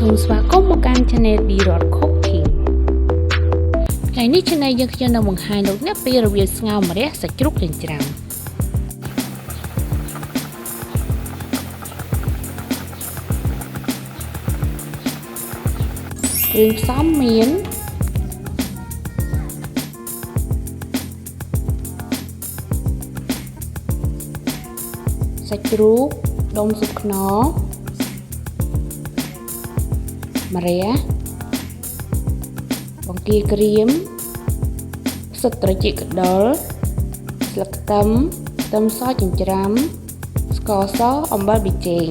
សូមស្វាគមន៍មកកាន់ Channel D-Rod Cooking ថ្ងៃនេះ Channel យើងខ្ញុំនឹងបង្ហាញលោកអ្នកពីរបៀបស្ងោរម្រះសាច់ជ្រូកចិញ្ច្រាំគ្រឿងផ្សំមានសាច់ជ្រូកដុំស៊ុបខ្នុរម្រះបង្គាក្រៀមផ្សិតត្រចៀកកដុរស្លឹកខ្ទឹមខ្ទឹមសចិញ្ច្រាំស្ករសអំបិលប៊ីចេង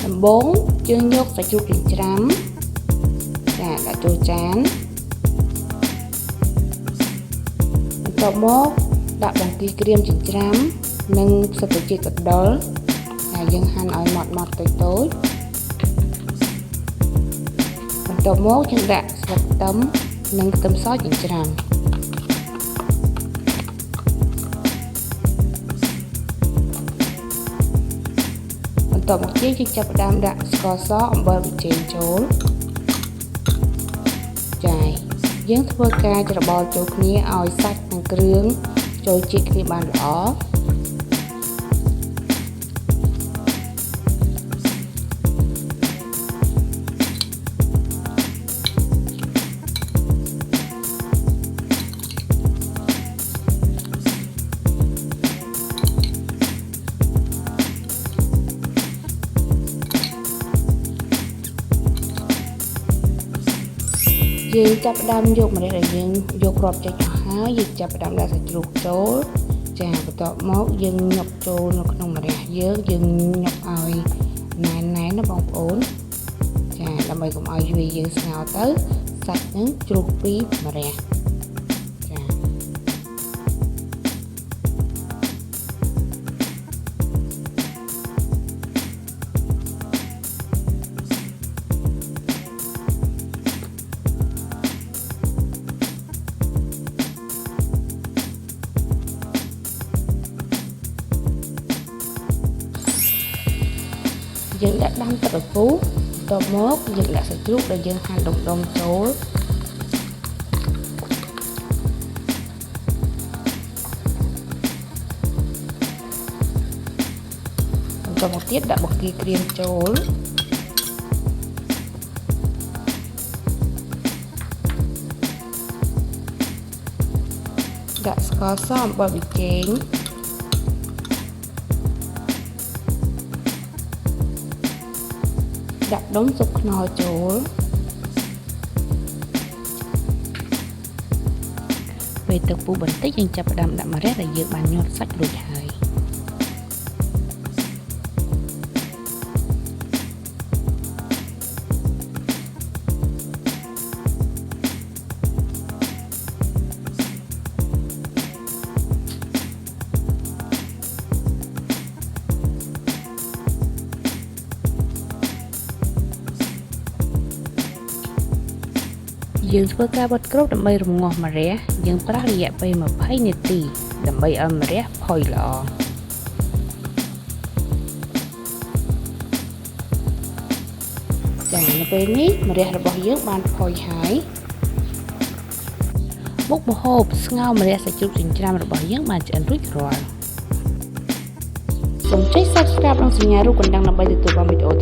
ដំបូងយើងយកសាច់ជ្រូកចិញ្ច្រាំដាក់ចូលចានបន្ទាប់មកដាក់បង្គាក្រៀមចិញ្ច្រាំនិងផ្សិតត្រចៀកកដុរដែលយើងហាន់ឲ្យម៉ត់ៗតូចៗបន្ទាប់មកយើងដាក់ស្លឹកខ្ទឹមនិងខ្ទឹមសចិញ្ច្រាំបន្ទាប់មកទៀតយើងចាប់ផ្ដើមដាក់ស្ករសអំបិលប៊ីចេងចូលចា៎យើងធ្វើការច្របល់ចូលគ្នាឲ្យសាច់និងគ្រឿងចូលជាតិគ្នាបានល្អយើងចាប់ផ្ដើមយកម្រះដែលយើងយកគ្រាប់ចេញអស់ហើយយើងចាប់ផ្ដើមដាក់សាច់ជ្រូកចូលចាបន្ទាប់មកយើងញុកចូលនៅក្នុងម្រះយើងញុកឲ្យណែនណាបងប្អូនចាដើម្បីកុំឲ្យវាយើងស្ងោរទៅសាច់នឹងជ្រុះពីម្រះយើងដាក់ដាំទឹកឲ្យពុះបន្ទាប់មកយើងដាក់សាច់ជ្រូកដែលយើងហាន់ដុំៗចូលបន្ទាប់មកទៀតដាក់បង្គាក្រៀមចូលដាក់ស្ករសអំបិលប៊ីចេងដាក់ដុំស៊ុបខ្នុរចូលពេលទឹកពុះបន្តិចយើងចាប់ផ្ដើមដាក់ម្រះដែលយើងបានញាត់សាច់រួចហើយយើងធ្វើការបិទគ្របដើម្បីរំងាស់ម្រះយើងប្រើរយៈពេល20នាទីដើម្បីឲ្យម្រះផុយល្អចានៅពេលនេះម្រះរបស់យើងបានផុយហើយមុខម្ហូបស្ងោរម្រះសាច់ជ្រូកចិញ្ច្រាំរបស់យើងបានឆ្អិនរួចរាល់សូមចុច Subscribe និងសញ្ញារូបកណ្ដឹងដើម្បីទទួលបានវីដេអូ